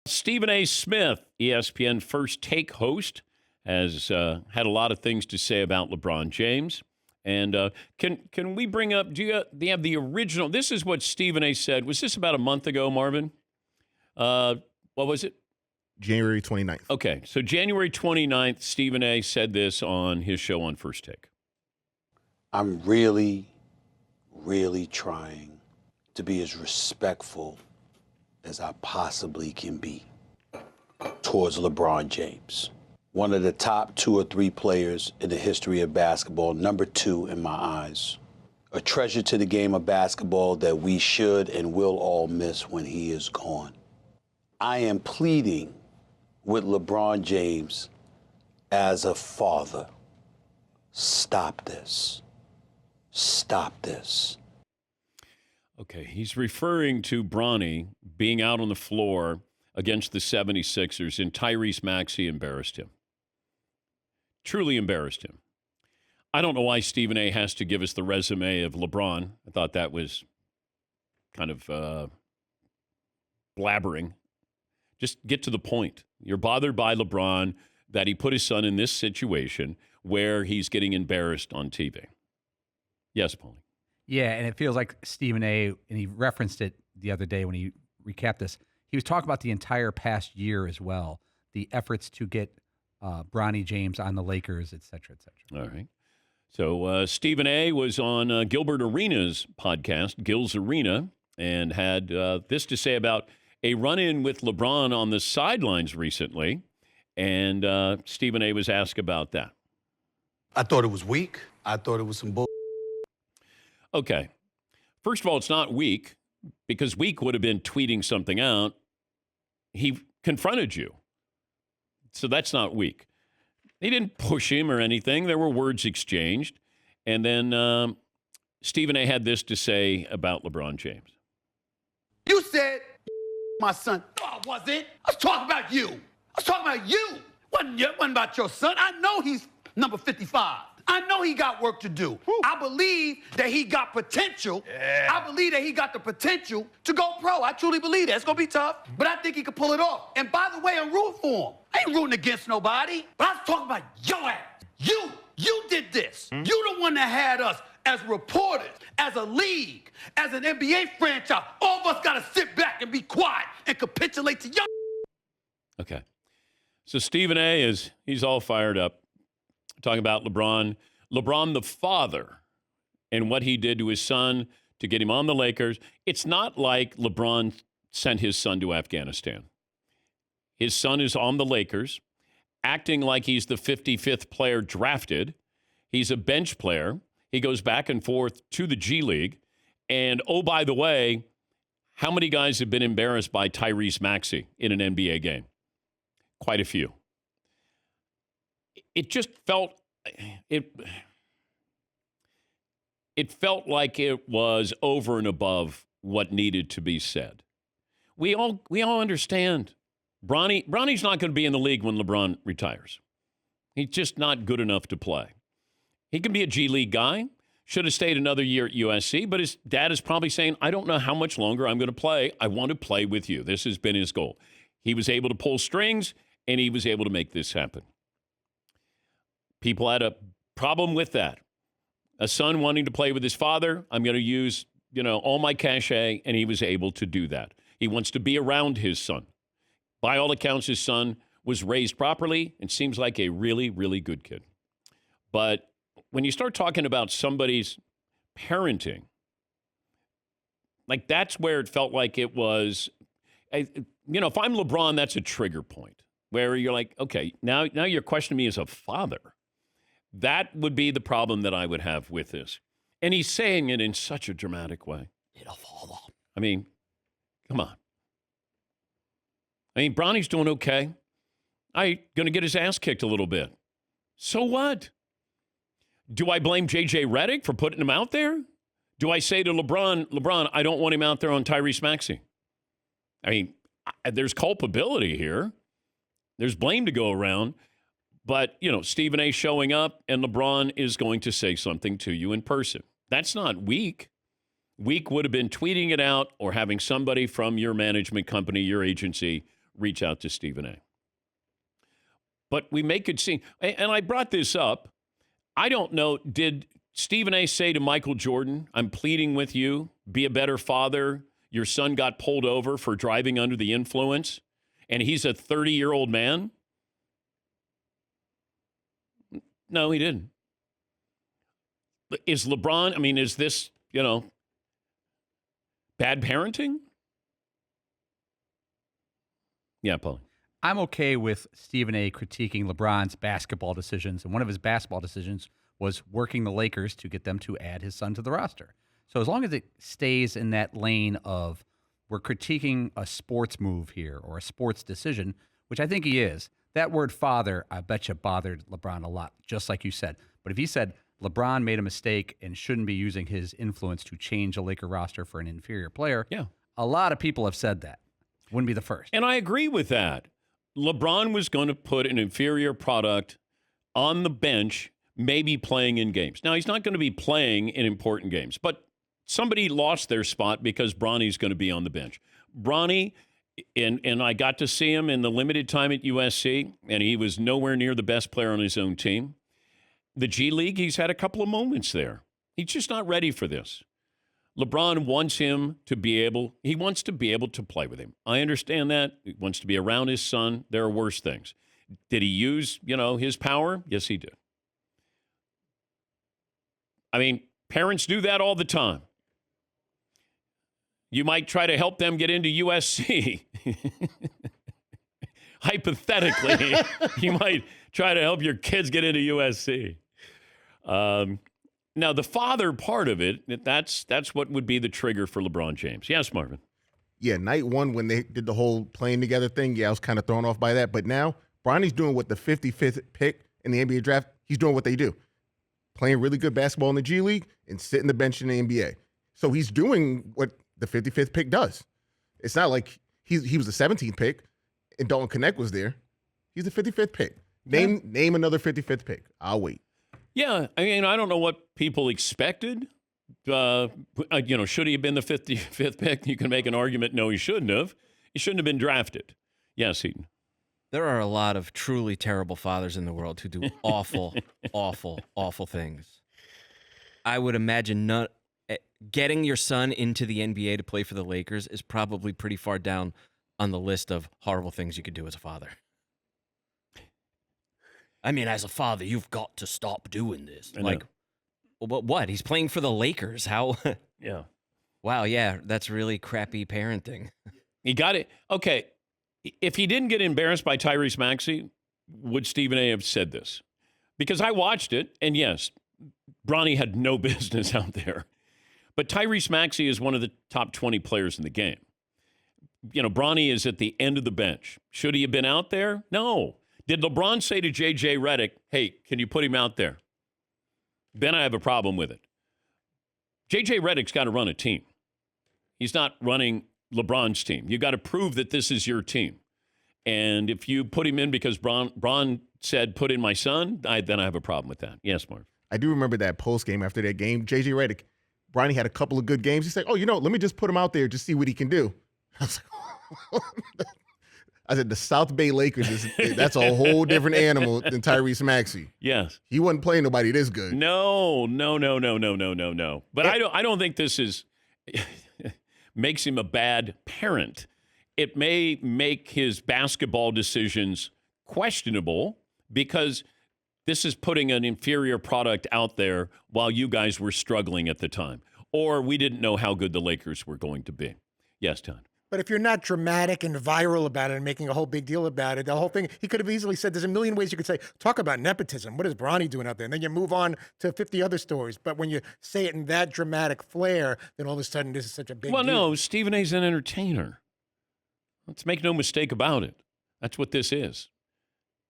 Stephen A. Smith, ESPN First Take host, has had a lot of things to say about LeBron James. And can we bring up, do you have the original? This is what Stephen A. said. Was this about a month ago, Marvin? What was it? January 29th. Okay, so January 29th, Stephen A. said this on his show on First Take. I'm really, really trying to be as respectful as I possibly can be towards LeBron James. One of the top 2 or 3 players in the history of basketball, number 2 in my eyes. A treasure to the game of basketball that we should and will all miss when he is gone. I am pleading with LeBron James as a father. Stop this. Stop this. Okay, he's referring to Bronny being out on the floor against the 76ers, and Tyrese Maxey embarrassed him. Truly embarrassed him. I don't know why Stephen A. has to give us the resume of LeBron. I thought that was kind of blabbering. Just get to the point. You're bothered by LeBron that he put his son in this situation where he's getting embarrassed on TV. Yes, Paulie. Yeah, and it feels like Stephen A., and he referenced it the other day when he recapped this, he was talking about the entire past year as well, the efforts to get Bronny James on the Lakers, et cetera, et cetera. All right. So Stephen A. was on Gilbert Arenas' podcast, Gil's Arena, and had this to say about a run-in with LeBron on the sidelines recently, and Stephen A. was asked about that. I thought it was weak. I thought it was some bull. Okay. First of all, it's not weak, because weak would have been tweeting something out. He confronted you. So that's not weak. He didn't push him or anything. There were words exchanged. And then Stephen A. had this to say about LeBron James. You said my son. No, I wasn't. I was talking about you. I was talking about you. Wasn't about your son. I know he's number 55. I know he got work to do. Woo. I believe that he got potential. Yeah. I believe that he got the potential to go pro. I truly believe that. It's going to be tough, but I think he could pull it off. And by the way, I'm rooting for him. I ain't rooting against nobody, but I was talking about your ass. You did this. Mm-hmm. You the one that had us as reporters, as a league, as an NBA franchise. All of us got to sit back and be quiet and capitulate to your. Okay. So Stephen A. he's all fired up. Talking about LeBron the father, and what he did to his son to get him on the Lakers. It's not like LeBron sent his son to Afghanistan. His son is on the Lakers, acting like he's the 55th player drafted. He's a bench player. He goes back and forth to the G League. And, oh, by the way, how many guys have been embarrassed by Tyrese Maxey in an NBA game? Quite a few. It just felt it felt like it was over and above what needed to be said. We all understand. Bronny's not going to be in the league when LeBron retires. He's just not good enough to play. He can be a G League guy. Should have stayed another year at USC, but his dad is probably saying, I don't know how much longer I'm going to play. I want to play with you. This has been his goal. He was able to pull strings, and he was able to make this happen. People had a problem with that. A son wanting to play with his father, I'm going to use, all my cachet, and he was able to do that. He wants to be around his son. By all accounts, his son was raised properly and seems like a really, really good kid. But when you start talking about somebody's parenting, like that's where it felt like it was, if I'm LeBron, that's a trigger point where you're like, okay, now you're questioning me as a father. That would be the problem that I would have with this. And he's saying it in such a dramatic way. It'll fall off. I mean, come on. Bronny's doing okay. I'm going to get his ass kicked a little bit. So what? Do I blame JJ Redick for putting him out there? Do I say to LeBron, I don't want him out there on Tyrese Maxey? There's culpability here. There's blame to go around. But, Stephen A. showing up and LeBron is going to say something to you in person. That's not weak. Weak would have been tweeting it out or having somebody from your management company, your agency, reach out to Stephen A. But we make it seem, and I brought this up, I don't know, did Stephen A. say to Michael Jordan, I'm pleading with you, be a better father. Your son got pulled over for driving under the influence, and he's a 30-year-old man? No, he didn't. Is LeBron, I mean, is this, bad parenting? Yeah, Paul. I'm okay with Stephen A. critiquing LeBron's basketball decisions, and one of his basketball decisions was working the Lakers to get them to add his son to the roster. So as long as it stays in that lane of we're critiquing a sports move here or a sports decision, which I think he is, that word father, I bet you bothered LeBron a lot, just like you said. But if he said LeBron made a mistake and shouldn't be using his influence to change a Laker roster for an inferior player, yeah, a lot of people have said that. Wouldn't be the first. And I agree with that. LeBron was going to put an inferior product on the bench, maybe playing in games. Now, he's not going to be playing in important games, but somebody lost their spot because Bronny's going to be on the bench. Bronny, and I got to see him in the limited time at USC, and he was nowhere near the best player on his own team. The G League, he's had a couple of moments there. He's just not ready for this. LeBron wants him to be able, he wants to be able to play with him. I understand that. He wants to be around his son. There are worse things. Did he use, his power? Yes, he did. I mean, parents do that all the time. You might try to help them get into USC. Hypothetically, you might try to help your kids get into USC. Now, the father part of it, that's what would be the trigger for LeBron James. Yes, Marvin. Yeah, night one when they did the whole playing together thing, I was kind of thrown off by that. But now, Bronny's doing what the 55th pick in the NBA draft, he's doing what they do. Playing really good basketball in the G League and sitting the bench in the NBA. So he's doing what the 55th pick does. It's not like he was the 17th pick and Dalton Connect was there. He's the 55th pick. Name another 55th pick. I'll wait. Yeah, I mean, I don't know what people expected. Should he have been the 55th pick? You can make an argument, no, he shouldn't have. He shouldn't have been drafted. Yes, Heaton. There are a lot of truly terrible fathers in the world who do awful, awful, awful things. I would imagine getting your son into the NBA to play for the Lakers is probably pretty far down on the list of horrible things you could do as a father. I mean, as a father, you've got to stop doing this. What? He's playing for the Lakers. How? Yeah. Wow, yeah, that's really crappy parenting. He got it. Okay, if he didn't get embarrassed by Tyrese Maxey, would Stephen A. have said this? Because I watched it, and yes, Bronny had no business out there. But Tyrese Maxey is one of the top 20 players in the game. Bronny is at the end of the bench. Should he have been out there? No. Did LeBron say to JJ Redick, hey, can you put him out there? Then I have a problem with it. JJ Redick's got to run a team. He's not running LeBron's team. You've got to prove that this is your team. And if you put him in because Bron said, put in my son, then I have a problem with that. Yes, Mark. I do remember that post game after that game. JJ Redick, Bronny had a couple of good games. He said, let me just put him out there, just see what he can do. I said, the South Bay Lakers, that's a whole different animal than Tyrese Maxey. Yes. He wasn't playing nobody this good. No. But I don't think this makes him a bad parent. It may make his basketball decisions questionable because this is putting an inferior product out there while you guys were struggling at the time. Or we didn't know how good the Lakers were going to be. Yes, Todd. But if you're not dramatic and viral about it and making a whole big deal about it, the whole thing, he could have easily said, there's a million ways you could say, talk about nepotism. What is Bronny doing out there? And then you move on to 50 other stories. But when you say it in that dramatic flair, then all of a sudden this is such a big deal. Well, no, Stephen A's an entertainer. Let's make no mistake about it. That's what this is.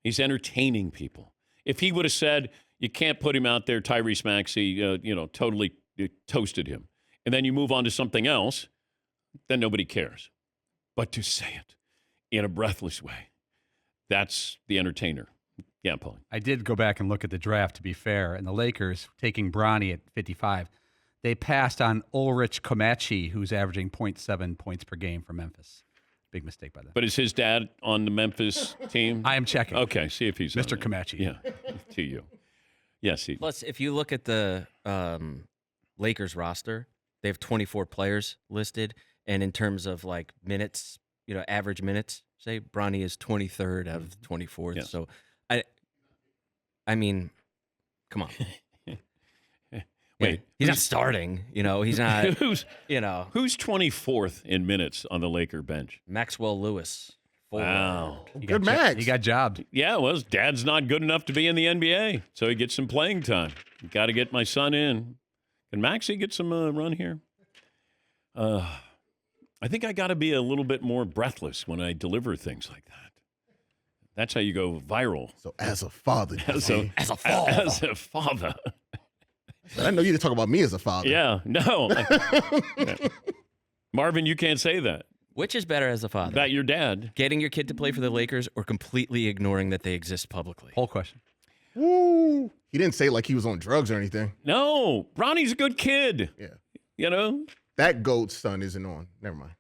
He's entertaining people. If he would have said, you can't put him out there, Tyrese Maxey, totally toasted him, and then you move on to something else, then nobody cares. But to say it in a breathless way, that's the entertainer. Yeah, Paul. I did go back and look at the draft, to be fair, and the Lakers, taking Bronny at 55, they passed on Ulrich Komachi, who's averaging 0.7 points per game for Memphis. Big mistake by them. But is his dad on the Memphis team? I am checking. Okay, see if he's on Mr. it. Comanche. Yeah, to you. Yes, he. Plus, if you look at the Lakers roster, they have 24 players listed, and in terms of like minutes, average minutes, say Bronny is 23rd out of 24th. Yes. So, I mean, come on. Wait, he's not starting. He's not. who's Who's 24th in minutes on the Laker bench? Maxwell Lewis? Forward. Wow. Good Max. He got jobbed. Yeah, well, his dad's not good enough to be in the NBA, so he gets some playing time. Got to get my son in. Can Maxie get some run here? I think I got to be a little bit more breathless when I deliver things like that. That's how you go viral. So as a father, As a father. I know you didn't talk about me as a father. Yeah, no. Marvin, you can't say that. Which is better as a father? About your dad. Getting your kid to play for the Lakers or completely ignoring that they exist publicly? Whole question. Woo. He didn't say like he was on drugs or anything. No, Bronny's a good kid. Yeah. You know? That GOAT's son isn't on. Never mind.